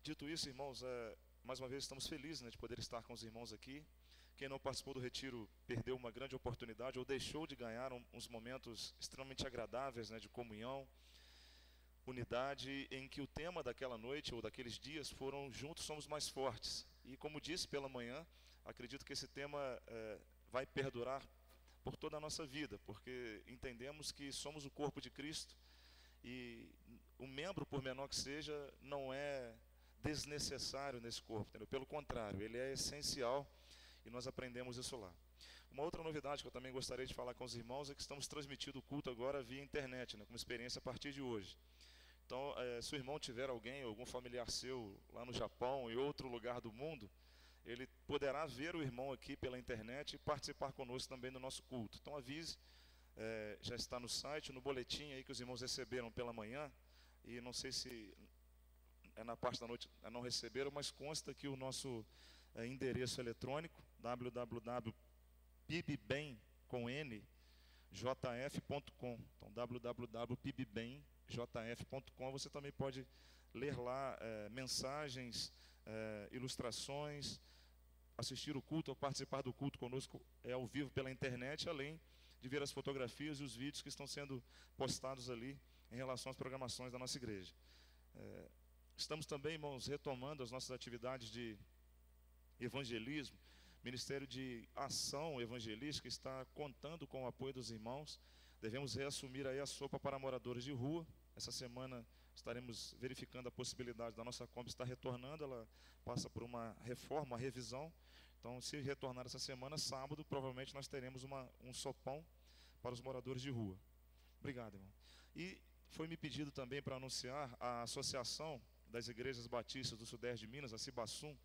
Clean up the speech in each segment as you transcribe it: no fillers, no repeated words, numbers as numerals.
Dito isso, irmãos, mais uma vez estamos felizes, né, de poder estar com os irmãos aqui. Quem não participou do retiro perdeu uma grande oportunidade ou deixou de ganhar uns momentos extremamente agradáveis, né, de comunhão, unidade, em que o tema daquela noite ou daqueles dias foram "Juntos somos mais fortes". E como disse pela manhã, acredito que esse tema vai perdurar por toda a nossa vida, porque entendemos que somos o corpo de Cristo e o membro, por menor que seja, não é desnecessário nesse corpo, entendeu? Pelo contrário, ele é essencial e nós aprendemos isso lá. Uma outra novidade que eu também gostaria de falar com os irmãos é que estamos transmitindo o culto agora via internet, né, como experiência a partir de hoje. Então, se o irmão tiver alguém, algum familiar seu lá no Japão e outro lugar do mundo, ele poderá ver o irmão aqui pela internet e participar conosco também do nosso culto. Então avise, já está no site, no boletim aí que os irmãos receberam pela manhã, e não sei se na parte da noite não receberam, mas consta aqui o nosso endereço eletrônico, www.pibbenjf.com. Então, www.pibbenjf.com. Você também pode ler lá mensagens, ilustrações, assistir o culto ou participar do culto conosco ao vivo pela internet, além de ver as fotografias e os vídeos que estão sendo postados ali em relação às programações da nossa igreja. Estamos também, irmãos, retomando as nossas atividades de evangelismo. Ministério de Ação Evangelística está contando com o apoio dos irmãos. Devemos reassumir aí a sopa para moradores de rua. Essa semana estaremos verificando a possibilidade da nossa Kombi estar retornando. Ela passa por uma reforma, uma revisão. Então, se retornar essa semana, sábado, provavelmente nós teremos um sopão para os moradores de rua. Obrigado, irmão. E foi-me pedido também para anunciar a Associação das Igrejas Batistas do Sudeste de Minas, a Cibassum,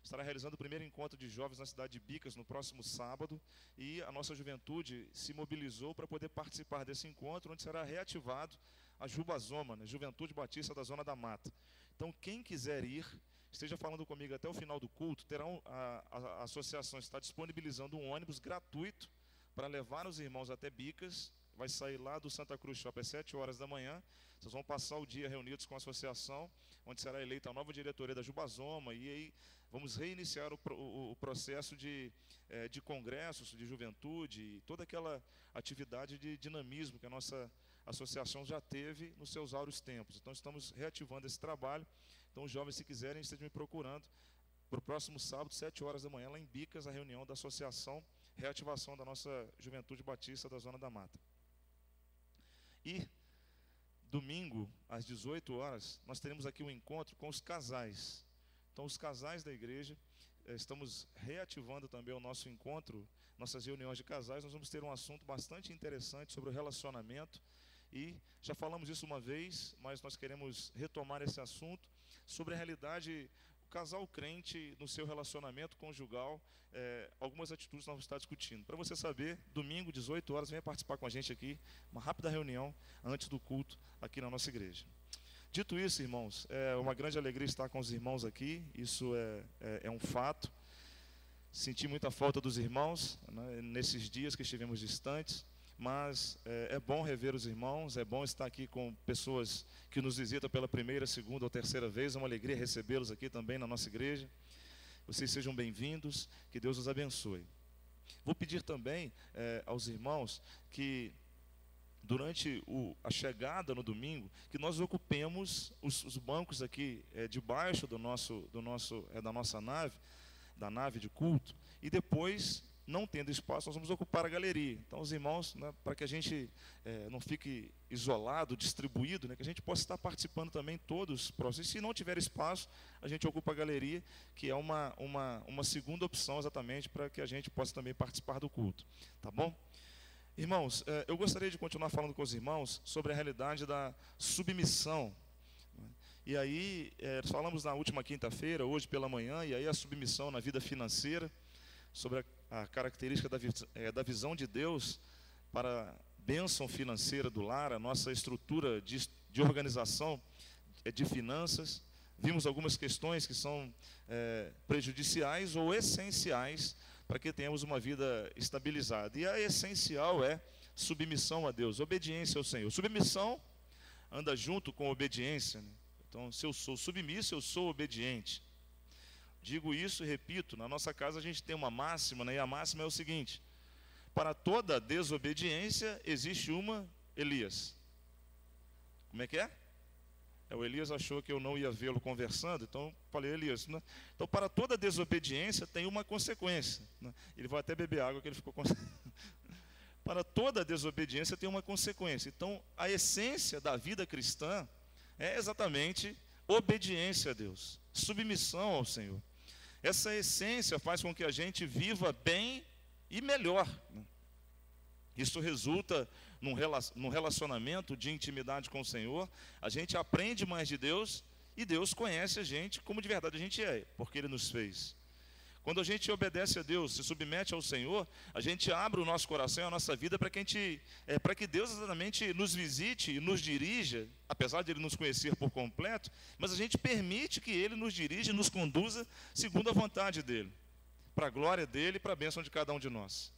estará realizando o primeiro encontro de jovens na cidade de Bicas no próximo sábado, e a nossa juventude se mobilizou para poder participar desse encontro, onde será reativado a Jubazoma, né, Juventude Batista da Zona da Mata. Então, quem quiser ir, esteja falando comigo até o final do culto. A associação está disponibilizando um ônibus gratuito para levar os irmãos até Bicas. Vai sair lá do Santa Cruz Shopping às 7 horas da manhã. Vocês vão passar o dia reunidos com a associação, onde será eleita a nova diretoria da Jubazoma, e aí vamos reiniciar o processo de congressos, de juventude, e toda aquela atividade de dinamismo que a nossa associação já teve nos seus áureos tempos. Então estamos reativando esse trabalho. Então os jovens, se quiserem, estejam me procurando para o próximo sábado, 7 horas da manhã, lá em Bicas, a reunião da associação, reativação da nossa Juventude Batista da Zona da Mata. E domingo, às 18 horas, nós teremos aqui um encontro com os casais. Então, os casais da igreja, estamos reativando também o nosso encontro, nossas reuniões de casais. Nós vamos ter um assunto bastante interessante sobre o relacionamento. E já falamos isso uma vez, mas nós queremos retomar esse assunto sobre a realidade. O casal crente no seu relacionamento conjugal, algumas atitudes nós vamos estar discutindo. Para você saber, domingo, 18 horas, venha participar com a gente aqui, uma rápida reunião antes do culto aqui na nossa igreja. Dito isso, irmãos, é uma grande alegria estar com os irmãos aqui, isso é um fato. Senti muita falta dos irmãos, né, nesses dias que estivemos distantes. Mas é bom rever os irmãos, é bom estar aqui com pessoas que nos visitam pela primeira, segunda ou terceira vez. É uma alegria recebê-los aqui também na nossa igreja. Vocês sejam bem-vindos, que Deus os abençoe. Vou pedir também aos irmãos que, durante a chegada no domingo, que nós ocupemos os bancos aqui debaixo da nossa nave, da nave de culto, e depois, não tendo espaço, nós vamos ocupar a galeria. Então, os irmãos, né, para que a gente não fique isolado, distribuído, né, que a gente possa estar participando também todos próximos. E se não tiver espaço, a gente ocupa a galeria, que é uma segunda opção exatamente para que a gente possa também participar do culto. Tá bom? Irmãos, eu gostaria de continuar falando com os irmãos sobre a realidade da submissão. E aí, falamos na última quinta-feira, hoje pela manhã, e aí a submissão na vida financeira, sobre a característica da visão de Deus para a bênção financeira do lar, a nossa estrutura de organização de finanças. Vimos algumas questões que são prejudiciais ou essenciais para que tenhamos uma vida estabilizada. E a essencial é submissão a Deus, obediência ao Senhor. Submissão anda junto com obediência, né? Então, se eu sou submisso, eu sou obediente. Digo isso e repito, na nossa casa a gente tem uma máxima, né? E a máxima é o seguinte: para toda desobediência existe uma Elias. Como é que é? O Elias achou que eu não ia vê-lo conversando, então falei, Elias, né? Então para toda desobediência tem uma consequência, né? Ele vai até beber água que ele ficou com... Para toda desobediência tem uma consequência. Então a essência da vida cristã é exatamente obediência a Deus, submissão ao Senhor. Essa essência faz com que a gente viva bem e melhor, né? Isso resulta num relacionamento de intimidade com o Senhor. A gente aprende mais de Deus e Deus conhece a gente como de verdade a gente é, porque Ele nos fez. Quando a gente obedece a Deus, se submete ao Senhor, a gente abre o nosso coração e a nossa vida para que Deus exatamente nos visite e nos dirija, apesar de Ele nos conhecer por completo, mas a gente permite que Ele nos dirija e nos conduza segundo a vontade dEle, para a glória dEle e para a bênção de cada um de nós.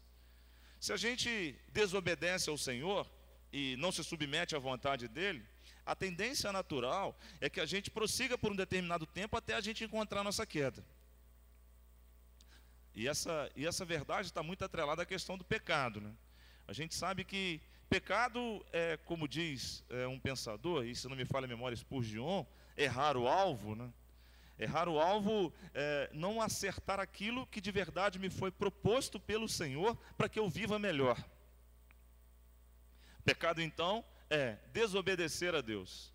Se a gente desobedece ao Senhor e não se submete à vontade dEle, a tendência natural é que a gente prossiga por um determinado tempo até a gente encontrar a nossa queda. E essa verdade está muito atrelada à questão do pecado, né? A gente sabe que pecado é, como diz um pensador, e se não me falha a memória, Spurgeon, errar o alvo, né? Errar o alvo é não acertar aquilo que de verdade me foi proposto pelo Senhor para que eu viva melhor. Pecado, então, é desobedecer a Deus.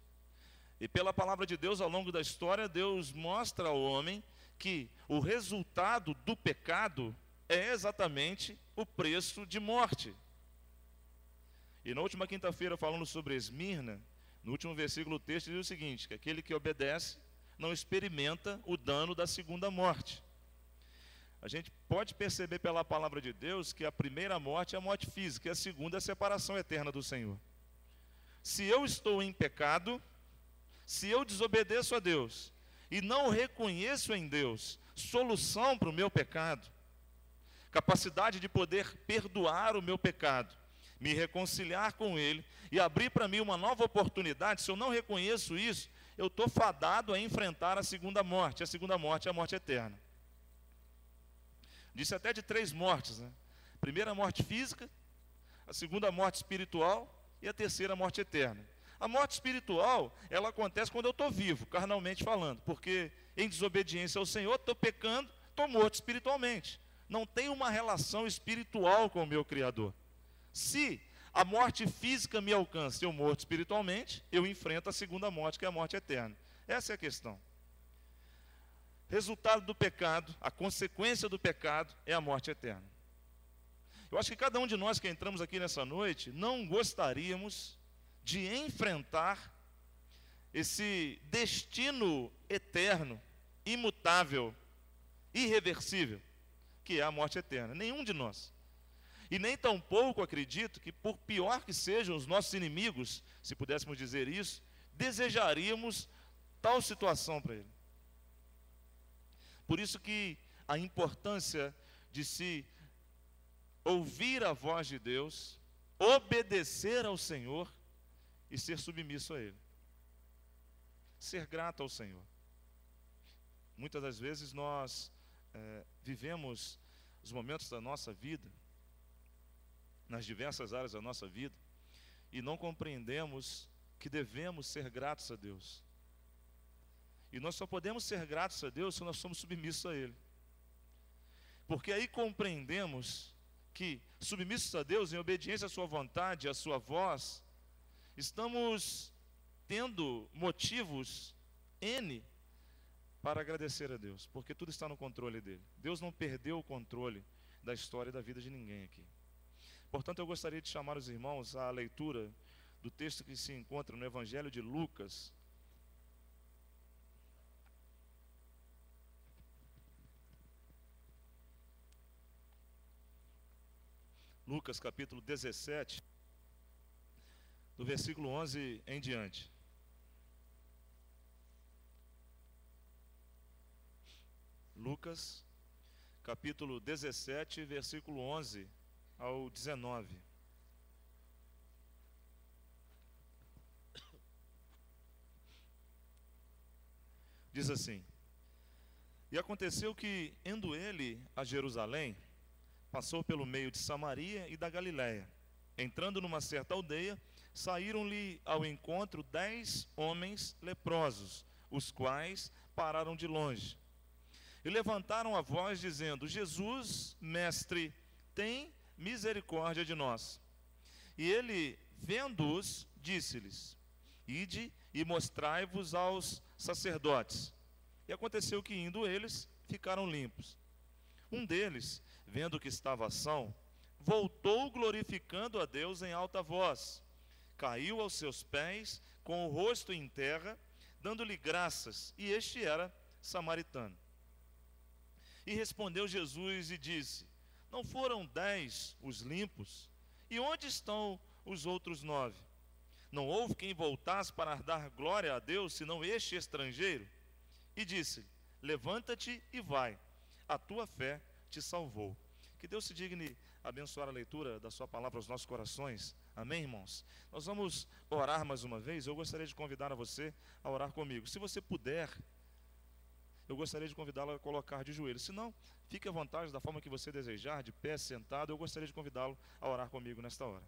E pela palavra de Deus, ao longo da história, Deus mostra ao homem que o resultado do pecado é exatamente o preço de morte. E na última quinta-feira, falando sobre Esmirna, no último versículo do texto, diz o seguinte, que aquele que obedece não experimenta o dano da segunda morte. A gente pode perceber pela palavra de Deus que a primeira morte é a morte física, e a segunda é a separação eterna do Senhor. Se eu estou em pecado, se eu desobedeço a Deus e não reconheço em Deus solução para o meu pecado, capacidade de poder perdoar o meu pecado, me reconciliar com Ele e abrir para mim uma nova oportunidade, se eu não reconheço isso, eu estou fadado a enfrentar a segunda morte. A segunda morte é a morte eterna. Disse até de 3 mortes, né? A primeira morte física, a segunda morte espiritual e a terceira morte eterna. A morte espiritual, ela acontece quando eu estou vivo, carnalmente falando, porque em desobediência ao Senhor, estou pecando, estou morto espiritualmente. Não tem uma relação espiritual com o meu Criador. Se a morte física me alcança, eu morto espiritualmente, eu enfrento a segunda morte, que é a morte eterna. Essa é a questão. Resultado do pecado, a consequência do pecado é a morte eterna. Eu acho que cada um de nós que entramos aqui nessa noite, não gostaríamos de enfrentar esse destino eterno, imutável, irreversível, que é a morte eterna. Nenhum de nós. E nem tampouco acredito que, por pior que sejam os nossos inimigos, se pudéssemos dizer isso, desejaríamos tal situação para ele. Por isso que a importância de se ouvir a voz de Deus, obedecer ao Senhor e ser submisso a Ele. Ser grato ao Senhor. Muitas das vezes nós vivemos os momentos da nossa vida, nas diversas áreas da nossa vida, e não compreendemos que devemos ser gratos a Deus. E nós só podemos ser gratos a Deus se nós somos submissos a Ele. Porque aí compreendemos que, submissos a Deus, em obediência à sua vontade, à sua voz, estamos tendo motivos N para agradecer a Deus, porque tudo está no controle dEle. Deus não perdeu o controle da história e da vida de ninguém aqui. Portanto, eu gostaria de chamar os irmãos à leitura do texto que se encontra no Evangelho de Lucas. Lucas capítulo 17, do versículo 11 em diante. Lucas capítulo 17, versículo 11 ao 19. Diz assim: E aconteceu que, indo ele a Jerusalém, passou pelo meio de Samaria e da Galiléia. Entrando numa certa aldeia, saíram-lhe ao encontro 10 homens leprosos, os quais pararam de longe. E levantaram a voz, dizendo: Jesus, mestre, tem misericórdia de nós. E ele, vendo-os, disse-lhes: Ide e mostrai-vos aos sacerdotes. E aconteceu que, indo eles, ficaram limpos. Um deles, vendo que estava são, voltou glorificando a Deus em alta voz. Caiu aos seus pés, com o rosto em terra, dando-lhe graças, e este era samaritano. E respondeu Jesus e disse: Não foram 10 os limpos? E onde estão os outros 9? Não houve quem voltasse para dar glória a Deus, senão este estrangeiro? E disse: Levanta-te e vai, a tua fé te salvou. Que Deus se digne abençoar a leitura da sua palavra aos nossos corações. Amém, irmãos? Nós vamos orar mais uma vez. Eu gostaria de convidar a você a orar comigo. Se você puder, eu gostaria de convidá-lo a colocar de joelhos. Se não, fique à vontade, da forma que você desejar, de pé, sentado. Eu gostaria de convidá-lo a orar comigo nesta hora.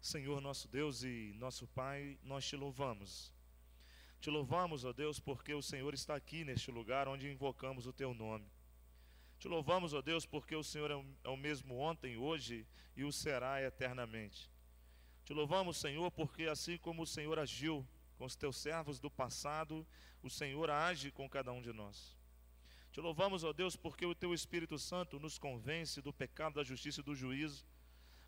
Senhor nosso Deus e nosso Pai, nós te louvamos. Te louvamos, ó Deus, porque o Senhor está aqui neste lugar onde invocamos o teu nome. Te louvamos, ó Deus, porque o Senhor é o mesmo ontem, hoje e o será eternamente. Te louvamos, Senhor, porque assim como o Senhor agiu com os teus servos do passado, o Senhor age com cada um de nós. Te louvamos, ó Deus, porque o teu Espírito Santo nos convence do pecado, da justiça e do juízo,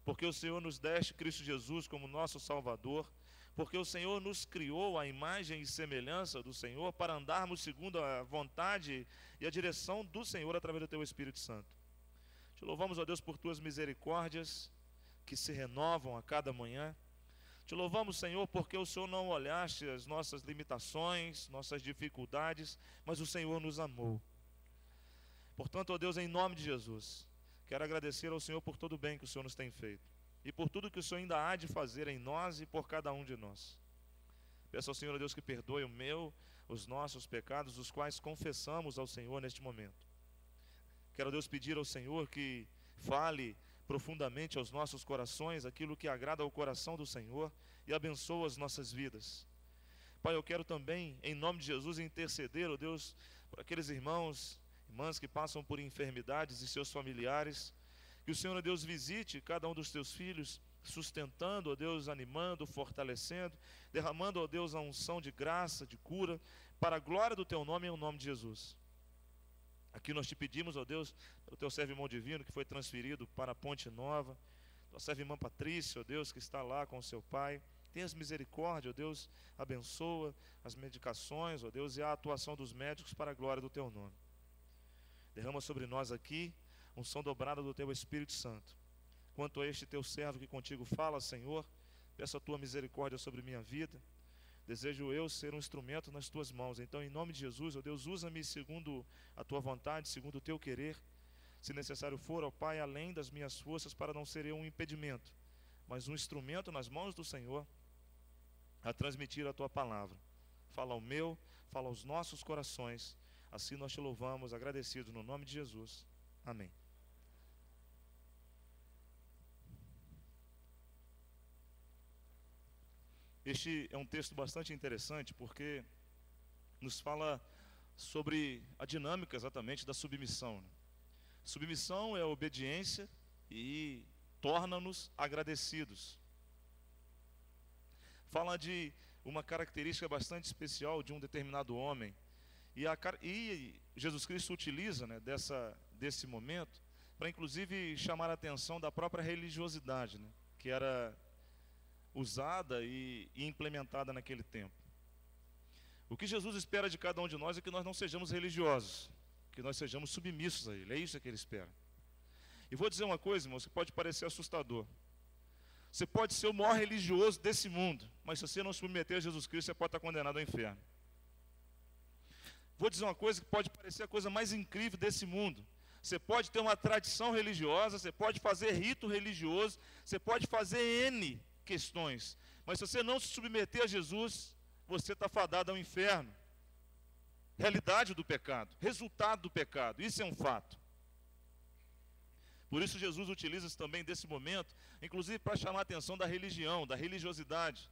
porque o Senhor nos deste Cristo Jesus como nosso Salvador, porque o Senhor nos criou à imagem e semelhança do Senhor para andarmos segundo a vontade e a direção do Senhor através do teu Espírito Santo. Te louvamos, ó Deus, por tuas misericórdias que se renovam a cada manhã. Te louvamos, Senhor, porque o Senhor não olhaste as nossas limitações, nossas dificuldades, mas o Senhor nos amou. Portanto, ó Deus, em nome de Jesus, quero agradecer ao Senhor por todo o bem que o Senhor nos tem feito e por tudo que o Senhor ainda há de fazer em nós e por cada um de nós. Peço ao Senhor, ó Deus, que perdoe os nossos pecados, os quais confessamos ao Senhor neste momento. Quero, ó Deus, pedir ao Senhor que fale profundamente aos nossos corações aquilo que agrada ao coração do Senhor e abençoa as nossas vidas. Pai, eu quero também, em nome de Jesus, interceder, ó Deus, por aqueles irmãs que passam por enfermidades e seus familiares. Que o Senhor, ó Deus, visite cada um dos teus filhos, sustentando, ó Deus, animando, fortalecendo, derramando, ó Deus, a unção de graça, de cura, para a glória do teu nome, em nome de Jesus. Aqui nós te pedimos, ó Deus, pelo teu servo irmão divino, que foi transferido para a Ponte Nova, tua serva irmã Patrícia, ó Deus, que está lá com o seu pai. Tenhas misericórdia, ó Deus, abençoa as medicações, ó Deus, e a atuação dos médicos para a glória do teu nome. Derrama sobre nós aqui unção dobrada do teu Espírito Santo. Quanto a este teu servo que contigo fala, Senhor, peço a tua misericórdia sobre minha vida. Desejo eu ser um instrumento nas tuas mãos. Então, em nome de Jesus, ó Deus, usa-me segundo a tua vontade, segundo o teu querer. Se necessário for, ó Pai, além das minhas forças, para não ser eu um impedimento, mas um instrumento nas mãos do Senhor a transmitir a tua palavra. Fala ao meu, fala aos nossos corações. Assim nós te louvamos, agradecidos no nome de Jesus. Amém. Este é um texto bastante interessante porque nos fala sobre a dinâmica exatamente da submissão. Submissão é obediência e torna-nos agradecidos. Fala de uma característica bastante especial de um determinado homem. E Jesus Cristo utiliza, né, desse momento para inclusive chamar a atenção da própria religiosidade, né, que era usada e implementada naquele tempo. O que Jesus espera de cada um de nós é que nós não sejamos religiosos, que nós sejamos submissos a Ele. É isso que Ele espera. E vou dizer uma coisa, irmãos, que pode parecer assustador. Você pode ser o maior religioso desse mundo, mas se você não submeter a Jesus Cristo, você pode estar condenado ao inferno. Vou dizer uma coisa que pode parecer a coisa mais incrível desse mundo. Você pode ter uma tradição religiosa, você pode fazer rito religioso, você pode fazer N questões, Mas se você não se submeter a Jesus, você está fadado ao inferno. Realidade do pecado, resultado do pecado, isso é um fato. Por isso Jesus utiliza também desse momento, inclusive para chamar a atenção da religião, da religiosidade.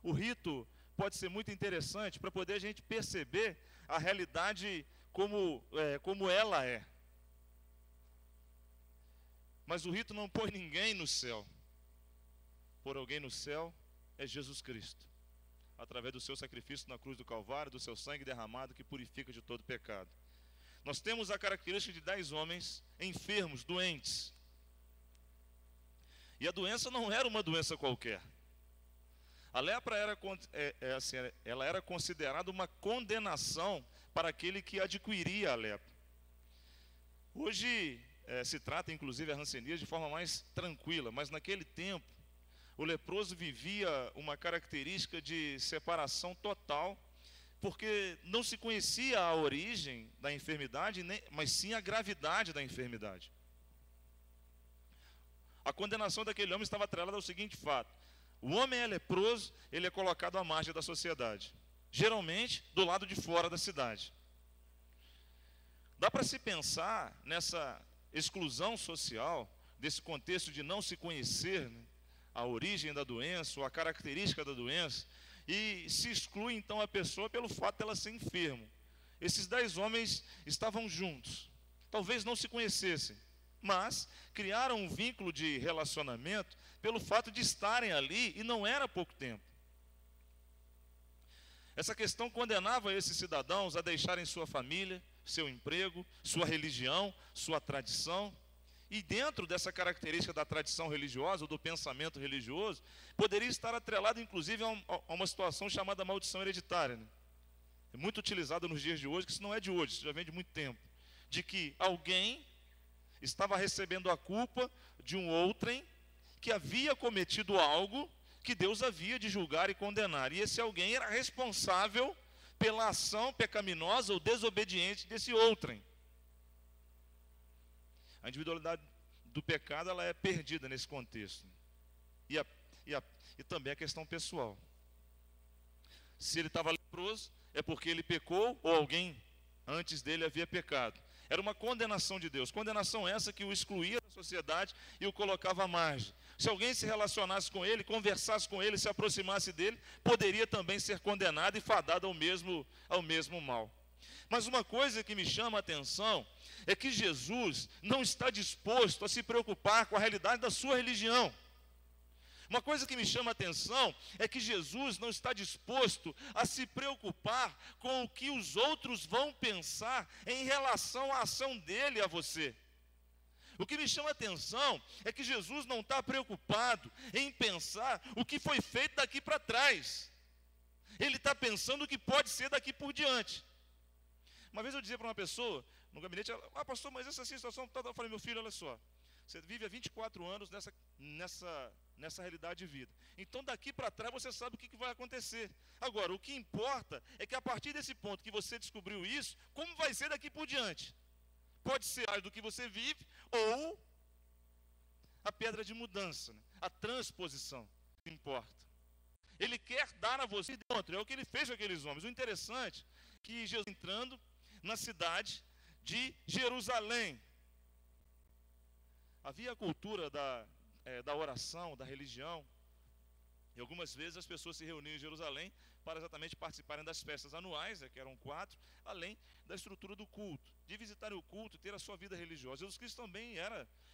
O rito pode ser muito interessante para poder a gente perceber a realidade como ela é. Mas o rito não põe ninguém no céu. Por alguém no céu é Jesus Cristo, através do seu sacrifício na cruz do Calvário, do seu sangue derramado que purifica de todo pecado. Nós temos a característica de 10 homens enfermos, doentes. E a doença não era uma doença qualquer. A lepra ela era considerada uma condenação para aquele que adquiria a lepra. Hoje se trata inclusive a hanseníase de forma mais tranquila, mas naquele tempo o leproso vivia uma característica de separação total, porque não se conhecia a origem da enfermidade, mas sim a gravidade da enfermidade. A condenação daquele homem estava atrelada ao seguinte fato: o homem é leproso, ele é colocado à margem da sociedade, geralmente do lado de fora da cidade. Dá para se pensar nessa exclusão social, desse contexto de não se conhecer, né, a origem da doença, ou a característica da doença, e se exclui então a pessoa pelo fato dela ser enfermo. Esses 10 homens estavam juntos, talvez não se conhecessem, mas criaram um vínculo de relacionamento pelo fato de estarem ali, e não era pouco tempo. Essa questão condenava esses cidadãos a deixarem sua família, seu emprego, sua religião, sua tradição. E dentro dessa característica da tradição religiosa, ou do pensamento religioso, poderia estar atrelado inclusive a uma situação chamada maldição hereditária, né? É muito utilizado nos dias de hoje, que isso não é de hoje, isso já vem de muito tempo. De que alguém estava recebendo a culpa de um outrem que havia cometido algo que Deus havia de julgar e condenar. E esse alguém era responsável pela ação pecaminosa ou desobediente desse outrem. A individualidade do pecado ela é perdida nesse contexto. E também a questão pessoal. Se ele estava leproso, é porque ele pecou ou alguém antes dele havia pecado. Era uma condenação de Deus. Condenação essa que o excluía da sociedade e o colocava à margem. Se alguém se relacionasse com ele, conversasse com ele, se aproximasse dele, poderia também ser condenado e fadado ao mesmo mal. Mas uma coisa que me chama a atenção é que Jesus não está disposto a se preocupar com a realidade da sua religião. Uma coisa que me chama a atenção é que Jesus não está disposto a se preocupar com o que os outros vão pensar em relação à ação dele a você. O que me chama a atenção é que Jesus não está preocupado em pensar o que foi feito daqui para trás. Ele está pensando o que pode ser daqui por diante. Uma vez eu dizia para uma pessoa no gabinete, pastor, mas essa situação, eu falei, meu filho, olha só, você vive há 24 anos nessa realidade de vida. Então daqui para trás você sabe o que vai acontecer. Agora, o que importa é que a partir desse ponto que você descobriu isso, como vai ser daqui por diante? Pode ser mais do que você vive, ou a pedra de mudança, né? A transposição, que importa. Ele quer dar a você dentro, é o que ele fez com aqueles homens. O interessante é que Jesus entrando na cidade de Jerusalém, havia a cultura da oração, da religião, e algumas vezes as pessoas se reuniam em Jerusalém para exatamente participarem das festas anuais, que eram 4, além da estrutura do culto, de visitarem o culto e ter a sua vida religiosa. Jesus Cristo também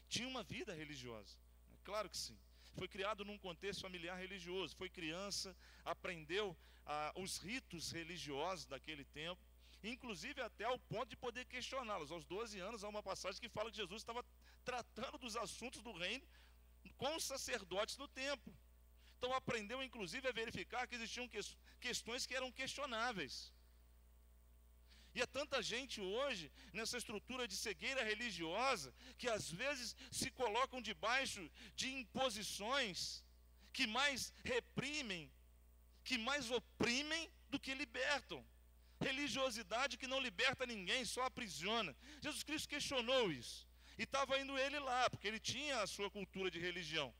tinha uma vida religiosa, claro que sim. Foi criado num contexto familiar religioso, foi criança, aprendeu os ritos religiosos daquele tempo, inclusive até ao ponto de poder questioná-los. Aos 12 anos há uma passagem que fala que Jesus estava tratando dos assuntos do reino com os sacerdotes no templo. Então aprendeu inclusive a verificar que existiam questões que eram questionáveis. E há tanta gente hoje nessa estrutura de cegueira religiosa que às vezes se colocam debaixo de imposições que mais reprimem, que mais oprimem do que libertam. Religiosidade que não liberta ninguém, só aprisiona. Jesus Cristo questionou isso. E estava indo ele lá, porque ele tinha a sua cultura de religião.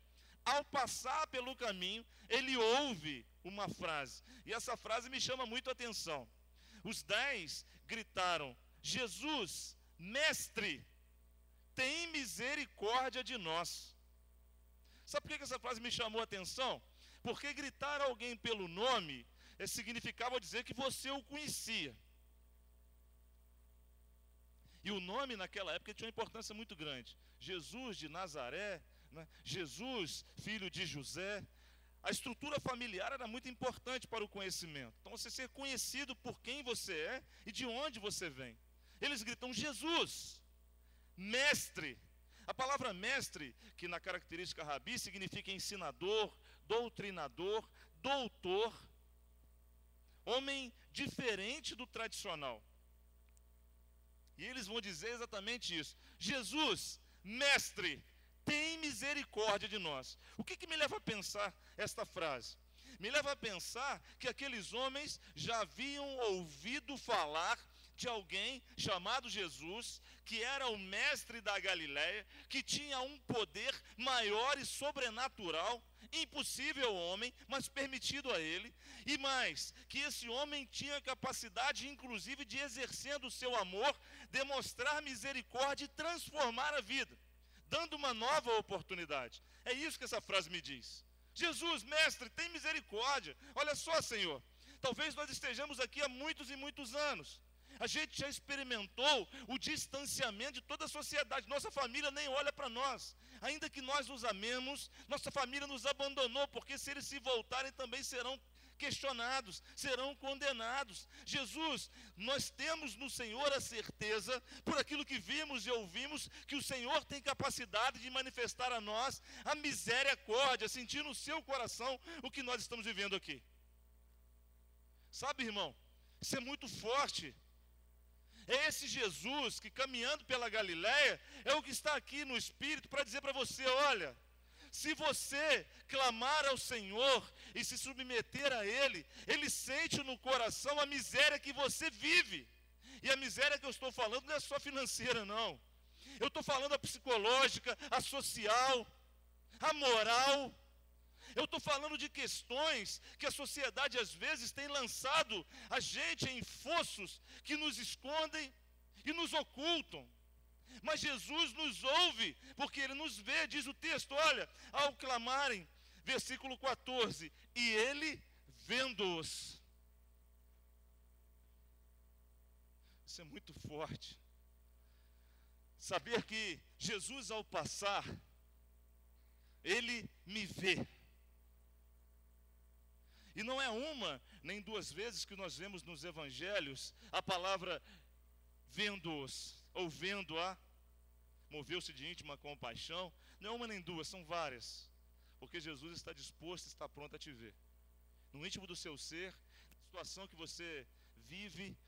ao passar pelo caminho, ele ouve uma frase. E essa frase me chama muito a atenção. Os 10 gritaram: Jesus, mestre, tem misericórdia de nós. Sabe por que essa frase me chamou a atenção? Porque gritar alguém pelo nome significava dizer que você o conhecia. E o nome naquela época tinha uma importância muito grande. Jesus de Nazaré, né? Jesus, filho de José. A estrutura familiar era muito importante para o conhecimento. Então você ser conhecido por quem você é e de onde você vem. Eles gritam: Jesus, mestre. A palavra mestre, que na característica rabi significa ensinador, doutrinador, doutor, homem diferente do tradicional. E eles vão dizer exatamente isso: Jesus, mestre, tem misericórdia de nós. O que me leva a pensar esta frase? Me leva a pensar que aqueles homens já haviam ouvido falar de alguém chamado Jesus, que era o mestre da Galileia, que tinha um poder maior e sobrenatural, impossível ao homem, mas permitido a ele, e mais, que esse homem tinha capacidade, inclusive, de, exercendo o seu amor, demonstrar misericórdia e transformar a vida, dando uma nova oportunidade. É isso que essa frase me diz. Jesus, mestre, tem misericórdia. Olha só, Senhor, talvez nós estejamos aqui há muitos e muitos anos. A gente já experimentou o distanciamento de toda a sociedade. Nossa família nem olha para nós. Ainda que nós os amemos, nossa família nos abandonou, porque se eles se voltarem também serão questionados, serão condenados. Jesus, nós temos no Senhor a certeza, por aquilo que vimos e ouvimos, que o Senhor tem capacidade de manifestar a nós a misericórdia, sentir no seu coração o que nós estamos vivendo aqui. Sabe, irmão, isso é muito forte. É esse Jesus que, caminhando pela Galileia, é o que está aqui no Espírito para dizer para você: olha, se você clamar ao Senhor e se submeter a Ele, Ele sente no coração a miséria que você vive. E a miséria que eu estou falando não é só financeira, não. Eu estou falando a psicológica, a social, a moral. Eu estou falando de questões que a sociedade às vezes tem lançado a gente em fossos que nos escondem e nos ocultam. Mas Jesus nos ouve, porque Ele nos vê, diz o texto, olha, ao clamarem, versículo 14, e Ele vendo-os. Isso é muito forte. Saber que Jesus, ao passar, Ele me vê. E não é uma, nem duas vezes que nós vemos nos evangelhos a palavra vendo-os, ou vendo-a, moveu-se de íntima compaixão. Não é uma nem duas, são várias. Porque Jesus está disposto, está pronto a te ver. No íntimo do seu ser, na situação que você vive,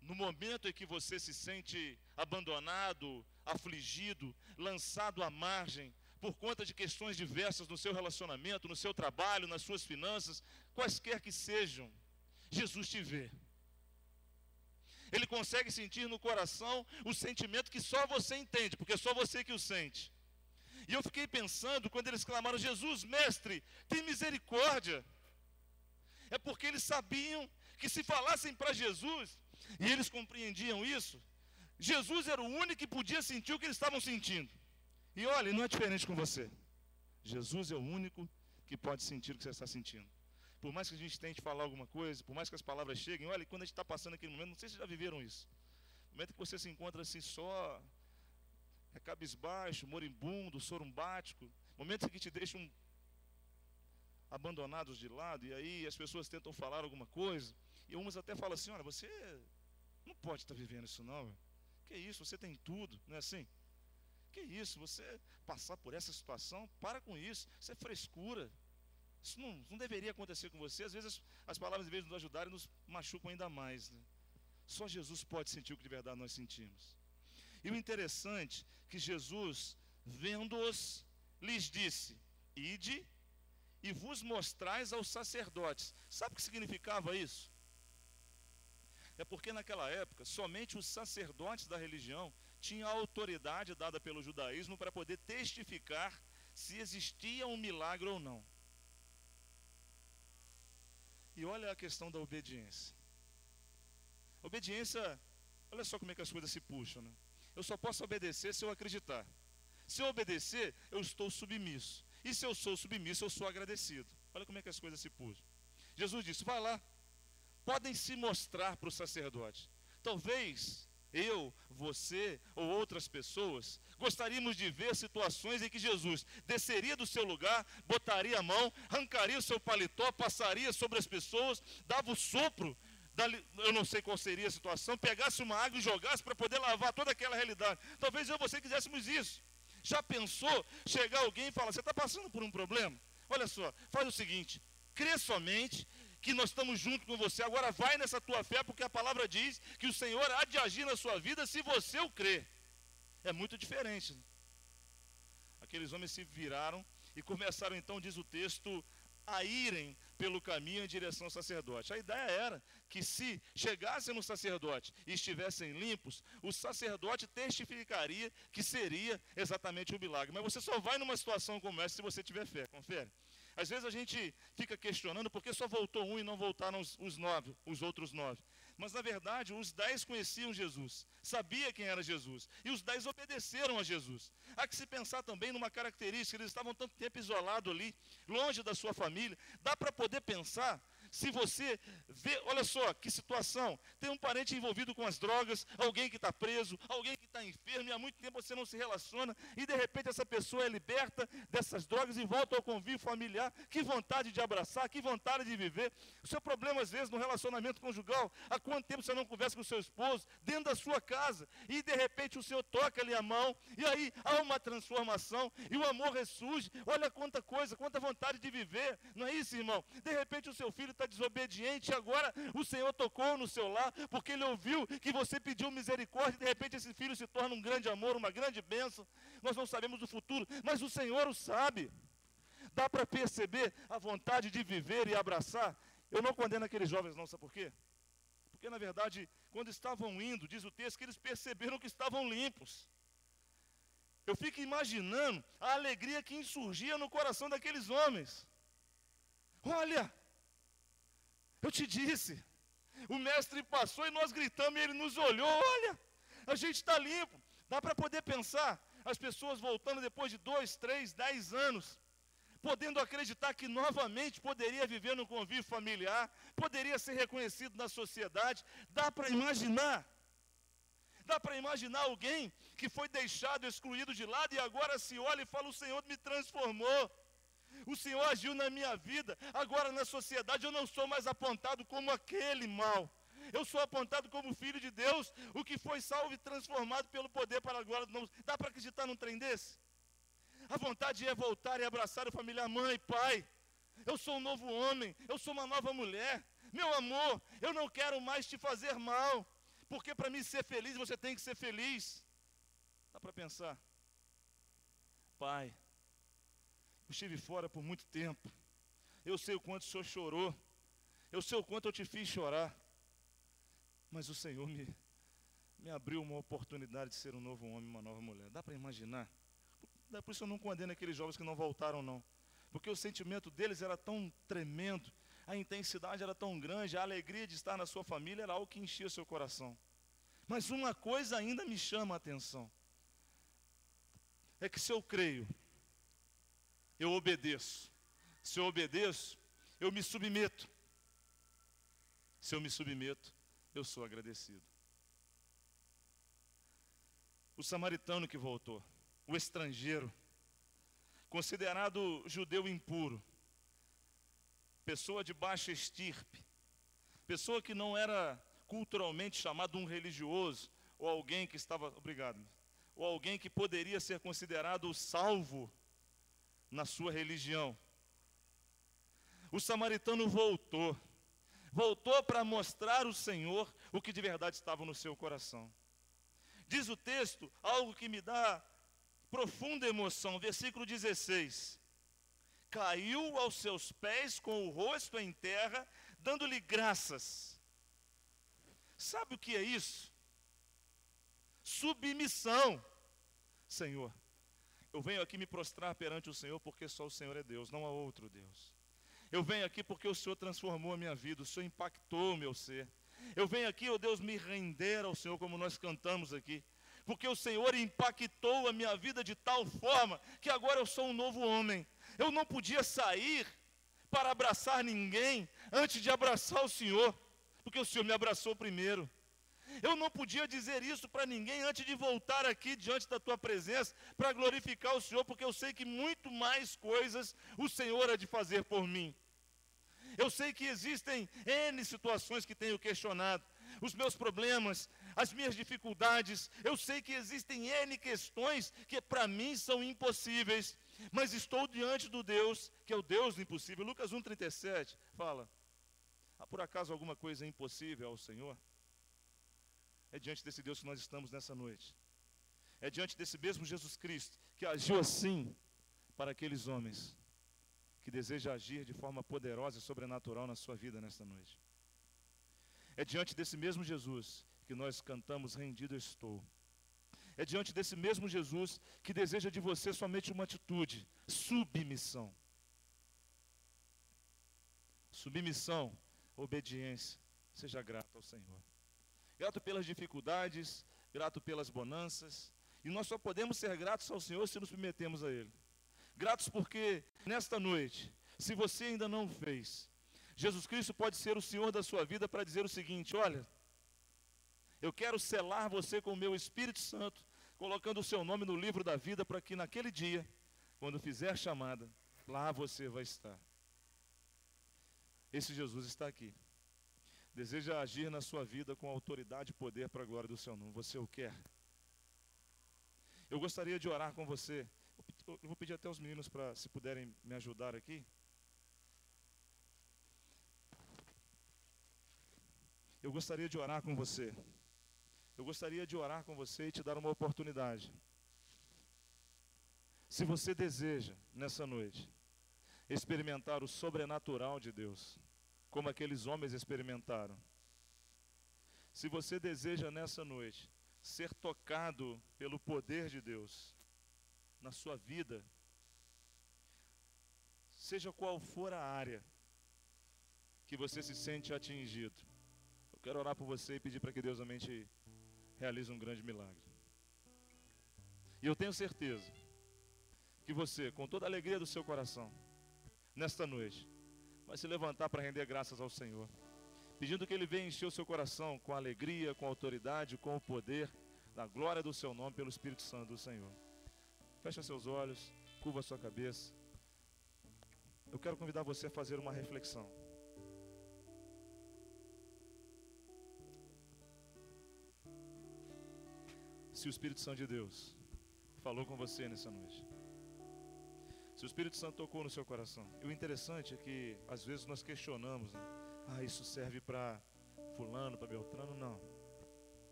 no momento em que você se sente abandonado, afligido, lançado à margem, por conta de questões diversas no seu relacionamento, no seu trabalho, nas suas finanças, quaisquer que sejam, Jesus te vê. Ele consegue sentir no coração o sentimento que só você entende, porque é só você que o sente. E eu fiquei pensando, quando eles clamaram: Jesus, mestre, tem misericórdia. É porque eles sabiam que se falassem para Jesus, e eles compreendiam isso, Jesus era o único que podia sentir o que eles estavam sentindo. E olha, não é diferente com você. Jesus é o único que pode sentir o que você está sentindo. Por mais que a gente tente falar alguma coisa, por mais que as palavras cheguem, olha, quando a gente está passando aquele momento, não sei se já viveram isso. No momento que você se encontra assim só, cabisbaixo, moribundo, sorumbático, momentos que te deixam abandonados de lado, e aí as pessoas tentam falar alguma coisa, e umas até falam assim: olha, você não pode estar vivendo isso não, que isso, você tem tudo, não é assim? Que isso, você passar por essa situação, para com isso, isso é frescura, isso não deveria acontecer com você. Às vezes as palavras, em vez de nos ajudarem, nos machucam ainda mais, né? Só Jesus pode sentir o que de verdade nós sentimos. E o interessante é que Jesus, vendo-os, lhes disse: ide e vos mostrais aos sacerdotes. Sabe o que significava isso? É porque naquela época, somente os sacerdotes da religião tinham a autoridade dada pelo judaísmo para poder testificar se existia um milagre ou não. E olha a questão da obediência. Obediência, olha só como é que as coisas se puxam, né? Eu só posso obedecer se eu acreditar. Se eu obedecer, eu estou submisso. E se eu sou submisso, eu sou agradecido. Olha como é que as coisas se puxam. Jesus disse, vai lá, podem se mostrar para o sacerdote. Talvez eu, você ou outras pessoas gostaríamos de ver situações em que Jesus desceria do seu lugar, botaria a mão, arrancaria o seu paletó, passaria sobre as pessoas, dava o sopro, eu não sei qual seria a situação, pegasse uma água e jogasse para poder lavar toda aquela realidade. Talvez eu e você quiséssemos isso. Já pensou chegar alguém e falar, você está passando por um problema? Olha só, faz o seguinte, crê somente que nós estamos junto com você, agora vai nessa tua fé, porque a palavra diz que o Senhor há de agir na sua vida se você o crê. É muito diferente. Aqueles homens se viraram e começaram então, diz o texto, a irem pelo caminho em direção ao sacerdote. A ideia era que se chegassem no sacerdote e estivessem limpos, o sacerdote testificaria que seria exatamente o milagre. Mas você só vai numa situação como essa se você tiver fé, confere? Às vezes a gente fica questionando por que só voltou um e não voltaram os outros 9. Mas na verdade os 10 conheciam Jesus, sabia quem era Jesus, e os 10 obedeceram a Jesus. Há que se pensar também numa característica, eles estavam tanto tempo isolados ali, longe da sua família. Dá para poder pensar, se você vê, olha só que situação, tem um parente envolvido com as drogas, alguém que está preso, alguém que está enfermo, e há muito tempo você não se relaciona, e de repente essa pessoa é liberta dessas drogas e volta ao convívio familiar. Que vontade de abraçar, que vontade de viver. O seu problema às vezes no relacionamento conjugal, há quanto tempo você não conversa com o seu esposo, dentro da sua casa, e de repente o Senhor toca-lhe a mão, e aí há uma transformação, e o amor ressurge. Olha quanta coisa, quanta vontade de viver, não é isso, irmão? De repente o seu filho está desobediente, e agora o Senhor tocou no seu lar, porque Ele ouviu que você pediu misericórdia, e de repente esse filho se torna um grande amor, uma grande bênção. Nós não sabemos o futuro, mas o Senhor o sabe. Dá para perceber a vontade de viver e abraçar? Eu não condeno aqueles jovens não, sabe por quê? Porque na verdade, quando estavam indo, diz o texto, que eles perceberam que estavam limpos. Eu fico imaginando a alegria que insurgia no coração daqueles homens. Olha, eu te disse, o mestre passou e nós gritamos e ele nos olhou, olha, a gente está limpo. Dá para poder pensar, as pessoas voltando depois de 2, 3, 10 anos, podendo acreditar que novamente poderia viver no convívio familiar, poderia ser reconhecido na sociedade. Dá para imaginar alguém que foi deixado, excluído de lado, e agora se olha e fala, o Senhor me transformou, o Senhor agiu na minha vida, agora na sociedade eu não sou mais apontado como aquele mal, eu sou apontado como filho de Deus, o que foi salvo e transformado pelo poder para a glória do nome. Dá para acreditar num trem desse? A vontade é voltar e abraçar o familiar, mãe, pai, eu sou um novo homem, eu sou uma nova mulher, meu amor, eu não quero mais te fazer mal, porque para mim ser feliz, você tem que ser feliz. Dá para pensar, pai, eu estive fora por muito tempo, eu sei o quanto o Senhor chorou, eu sei o quanto eu te fiz chorar, mas o Senhor me abriu uma oportunidade de ser um novo homem, uma nova mulher. Dá para imaginar? Por isso eu não condeno aqueles jovens que não voltaram não, porque o sentimento deles era tão tremendo, a intensidade era tão grande, a alegria de estar na sua família era algo que enchia o seu coração. Mas uma coisa ainda me chama a atenção, é que se eu creio, eu obedeço. Se eu obedeço, eu me submeto. Se eu me submeto, eu sou agradecido. O samaritano que voltou, o estrangeiro, considerado judeu impuro, pessoa de baixa estirpe, pessoa que não era culturalmente chamado um religioso, ou alguém que estava, ou alguém que poderia ser considerado salvo na sua religião. O samaritano voltou para mostrar ao Senhor o que de verdade estava no seu coração. Diz o texto, algo que me dá profunda emoção, versículo 16. Caiu aos seus pés com o rosto em terra, dando-lhe graças. Sabe o que é isso? Submissão. Senhor, Eu venho aqui me prostrar perante o Senhor porque só o Senhor é Deus, não há outro Deus. Eu venho aqui porque o Senhor transformou a minha vida, o Senhor impactou o meu ser. Eu venho aqui, ó Deus, me render ao Senhor, como nós cantamos aqui, porque o Senhor impactou a minha vida de tal forma que agora eu sou um novo homem. Eu não podia sair para abraçar ninguém antes de abraçar o Senhor, porque o Senhor me abraçou primeiro. Eu não podia dizer isso para ninguém antes de voltar aqui diante da tua presença para glorificar o Senhor, porque eu sei que muito mais coisas o Senhor há de fazer por mim. Eu sei que existem N situações que tenho questionado, os meus problemas, as minhas dificuldades. Eu sei que existem N questões que para mim são impossíveis, mas estou diante do Deus, que é o Deus do impossível. Lucas 1,37 fala: há por acaso alguma coisa impossível ao Senhor? É diante desse Deus que nós estamos nessa noite. É diante desse mesmo Jesus Cristo que agiu assim para aqueles homens que desejam agir de forma poderosa e sobrenatural na sua vida nesta noite. É diante desse mesmo Jesus que nós cantamos rendido estou. É diante desse mesmo Jesus que deseja de você somente uma atitude: submissão. Submissão, obediência. Seja grato ao Senhor. Grato pelas dificuldades, grato pelas bonanças. E nós só podemos ser gratos ao Senhor se nos submetemos a Ele. Gratos porque nesta noite, se você ainda não fez, Jesus Cristo pode ser o Senhor da sua vida para dizer o seguinte: olha, eu quero selar você com o meu Espírito Santo, colocando o seu nome no livro da vida, para que naquele dia, quando fizer a chamada, lá você vai estar. Esse Jesus está aqui. Deseja agir na sua vida com autoridade e poder para a glória do seu nome. Você o quer? Eu gostaria de orar com você. Eu vou pedir até os meninos para, se puderem me ajudar aqui. Eu gostaria de orar com você. Eu gostaria de orar com você e te dar uma oportunidade. Se você deseja, nessa noite, experimentar o sobrenatural de Deus, como aqueles homens experimentaram. Se você deseja nessa noite ser tocado pelo poder de Deus na sua vida, seja qual for a área que você se sente atingido, eu quero orar por você e pedir para que Deus realmente realize um grande milagre. E eu tenho certeza que você, com toda a alegria do seu coração, nesta noite, vai se levantar para render graças ao Senhor, pedindo que Ele venha encher o seu coração com alegria, com autoridade, com o poder da glória do seu nome pelo Espírito Santo do Senhor. Fecha seus olhos, curva a sua cabeça. Eu quero convidar você a fazer uma reflexão. Se o Espírito Santo de Deus falou com você nessa noite, se o Espírito Santo tocou no seu coração, e o interessante é que às vezes nós questionamos, né? Isso serve para fulano, para Beltrano? Não.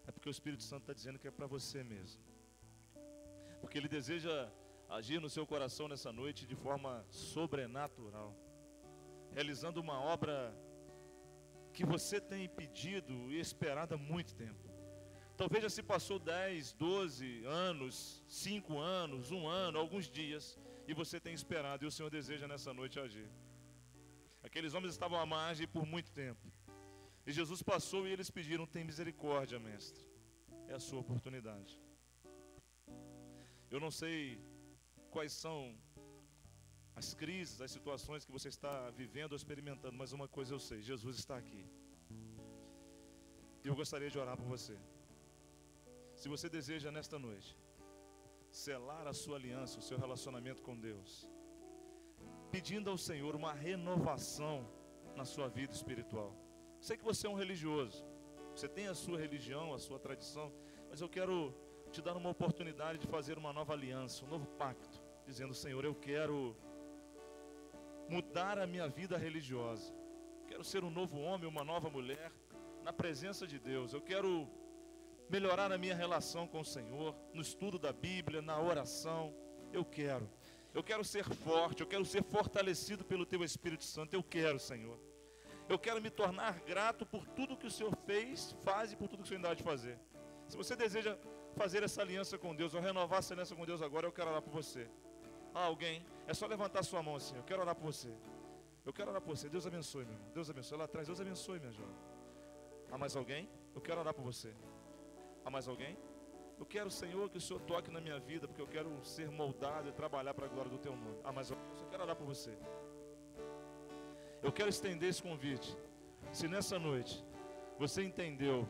É porque o Espírito Santo está dizendo que é para você mesmo. Porque Ele deseja agir no seu coração nessa noite de forma sobrenatural, realizando uma obra que você tem pedido e esperado há muito tempo. Talvez já se passou 10, 12 anos, 5 anos, 1 ano, alguns dias, e você tem esperado, e o Senhor deseja nessa noite agir. Aqueles homens estavam à margem por muito tempo, e Jesus passou e eles pediram: tem misericórdia, mestre, é a sua oportunidade. Eu não sei quais são as crises, as situações que você está vivendo ou experimentando, mas uma coisa eu sei: Jesus está aqui. E eu gostaria de orar por você. Se você deseja nesta noite selar a sua aliança, o seu relacionamento com Deus, pedindo ao Senhor uma renovação na sua vida espiritual. Sei que você é um religioso, você tem a sua religião, a sua tradição, mas eu quero te dar uma oportunidade de fazer uma nova aliança, um novo pacto, dizendo: Senhor, eu quero mudar a minha vida religiosa, quero ser um novo homem, uma nova mulher, na presença de Deus. Eu quero melhorar a minha relação com o Senhor, no estudo da Bíblia, na oração. Eu quero ser forte, eu quero ser fortalecido pelo Teu Espírito Santo. Eu quero, Senhor. Eu quero me tornar grato por tudo que o Senhor fez, faz e por tudo que o Senhor ainda há de fazer. Se você deseja fazer essa aliança com Deus, ou renovar essa aliança com Deus agora, eu quero orar por você. Alguém? É só levantar sua mão assim, eu quero orar por você. Eu quero orar por você. Deus abençoe, meu irmão. Deus abençoe. Lá atrás, Deus abençoe, minha jovem. Há mais alguém? Eu quero orar por você. Há mais alguém? Eu quero, Senhor, que o Senhor toque na minha vida, porque eu quero ser moldado e trabalhar para a glória do Teu nome. Há mais alguém? Eu quero orar por você. Eu quero estender esse convite. Se nessa noite você entendeu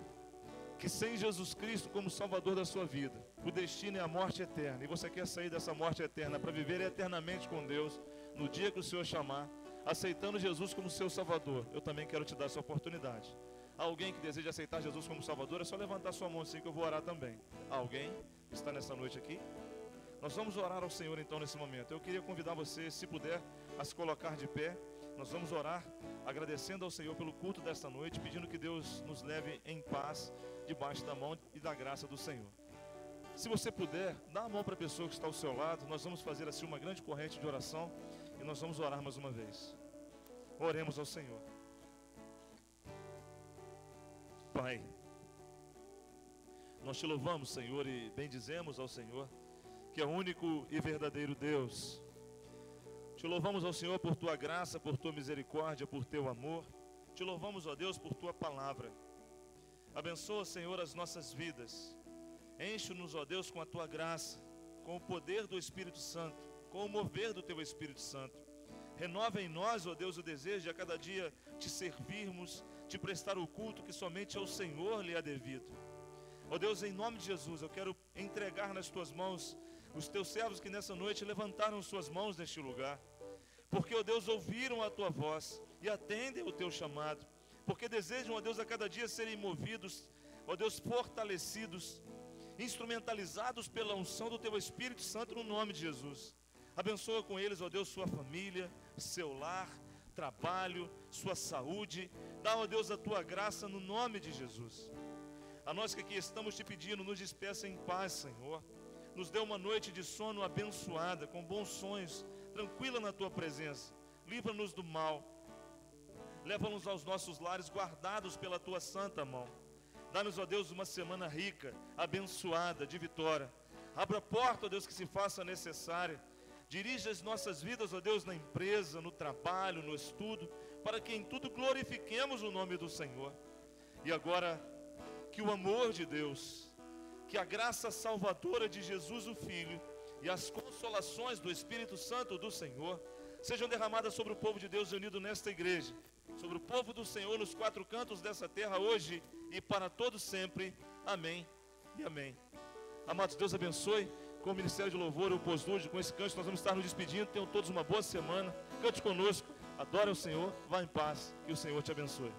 que sem Jesus Cristo como Salvador da sua vida, o destino é a morte eterna, e você quer sair dessa morte eterna para viver eternamente com Deus, no dia que o Senhor chamar, aceitando Jesus como seu Salvador, eu também quero te dar essa oportunidade. Alguém que deseja aceitar Jesus como Salvador, é só levantar sua mão assim que eu vou orar também. Alguém que está nessa noite aqui? Nós vamos orar ao Senhor então nesse momento. Eu queria convidar você, se puder, a se colocar de pé. Nós vamos orar agradecendo ao Senhor pelo culto desta noite, pedindo que Deus nos leve em paz, debaixo da mão e da graça do Senhor. Se você puder, dá a mão para a pessoa que está ao seu lado. Nós vamos fazer assim uma grande corrente de oração e nós vamos orar mais uma vez. Oremos ao Senhor. Pai, nós te louvamos, Senhor, e bendizemos ao Senhor, que é o único e verdadeiro Deus. Te louvamos ao Senhor por tua graça, por tua misericórdia, por teu amor. Te louvamos, ó Deus, por tua palavra. Abençoa, Senhor, as nossas vidas. Enche-nos, ó Deus, com a tua graça, com o poder do Espírito Santo, com o mover do teu Espírito Santo. Renova em nós, ó Deus, o desejo de a cada dia te servirmos, te prestar o culto que somente ao Senhor lhe é devido. Ó Deus, em nome de Jesus, eu quero entregar nas tuas mãos os teus servos que nessa noite levantaram suas mãos neste lugar, porque, ó Deus, ouviram a tua voz e atendem o teu chamado, porque desejam, ó Deus, a cada dia serem movidos, ó Deus, fortalecidos, instrumentalizados pela unção do teu Espírito Santo no nome de Jesus. Abençoa com eles, ó Deus, sua família, seu lar, trabalho, sua saúde. Dá, ó Deus, a tua graça no nome de Jesus. A nós que aqui estamos te pedindo, nos despeça em paz, Senhor. Nos dê uma noite de sono abençoada, com bons sonhos, tranquila na tua presença. Livra-nos do mal. Leva-nos aos nossos lares guardados pela tua santa mão. Dá-nos, ó Deus, uma semana rica, abençoada, de vitória. Abra a porta, ó Deus, que se faça necessária. Dirija as nossas vidas, ó Deus, na empresa, no trabalho, no estudo, para que em tudo glorifiquemos o nome do Senhor. E agora, que o amor de Deus, que a graça salvadora de Jesus o Filho e as consolações do Espírito Santo do Senhor sejam derramadas sobre o povo de Deus unido nesta igreja, sobre o povo do Senhor nos quatro cantos dessa terra hoje e para todos sempre. Amém e amém. Amados, Deus abençoe. Com o Ministério de Louvor, o Pós-Lúdio, com esse canto nós vamos estar nos despedindo. Tenham todos uma boa semana. Cante conosco, adore o Senhor, vá em paz, que o Senhor te abençoe.